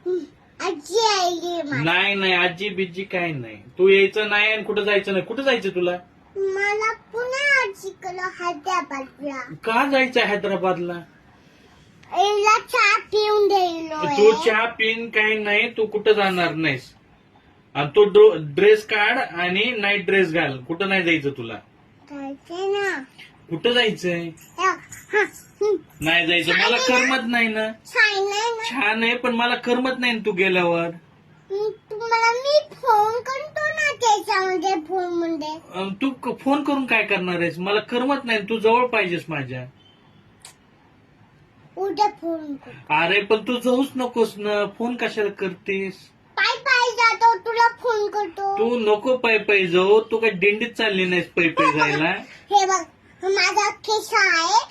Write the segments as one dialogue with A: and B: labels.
A: आजी आली
B: नाही नाही आजी बिज्जी काय नाही. तू यायचं नाही आणि कुठं जायचं नाही. कुठं जायचं तुला?
A: मला पुन्हा आजीकडं हैदराबादला.
B: का जायचं हैदराबादला?
A: एला चहा पिऊन
B: तू चहा पिन काही नाही. तू कुठं जाणार नाहीस. आणि तो ड्रेस काढ आणि नाईट ड्रेस घाल. कुठं नाही जायचं तुला.
A: जायचंय ना.
B: कुठं जायचंय? नाही जायचं. मला करमत नाही ना. छान आहे पण मला करमत नाही तू गेल्यावर.
A: तुम्हाला मी फोन करतो ना त्याच्यामध्ये फोन मध्ये.
B: तू फोन करून काय करणार आहेस? मला करमत नाही. तू जवळ पाहिजेस माझ्या.
A: उद्या फोन करतो.
B: अरे पण तू जाऊच नकोस ना. फोन कशाला करतेस?
A: पाय पाय जातो तुला फोन करतो.
B: तू नको पाय पाय जाऊ. तू काय दिंडीत चालली नाहीस पाय पाय जायला.
A: हे बघ माझा खिसा आहे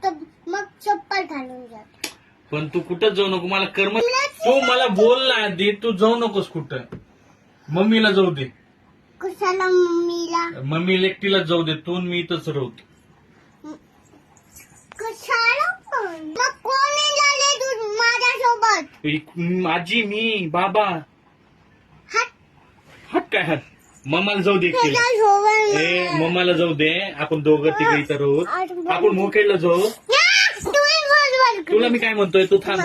A: तर मग चप्पल घालून जातो.
B: पण तू कुठं जाऊ नको. मला करमत. तू मला बोल ना आधी. तू जाऊ नकोस कुठं. मम्मीला जाऊ दे.
A: कशाला मम्मीला?
B: मम्मीला एकटीला जाऊ दे. तू मी इथंच राहतो.
A: कशाला पण? मग कोण झाले तू माझ्यासोबत?
B: आजी मी बाबा.
A: हात
B: हात काय हात? मम्माला जाऊ दे एकटीला.
A: त्याच्यासोबत
B: ए मम्माला जाऊ दे. आपण दोघं तिकडे इथं राहू. आपण मोकेडला जाऊ.
A: तुम्ही बरोबर
B: तुला मी काय म्हणतोय तू थांब.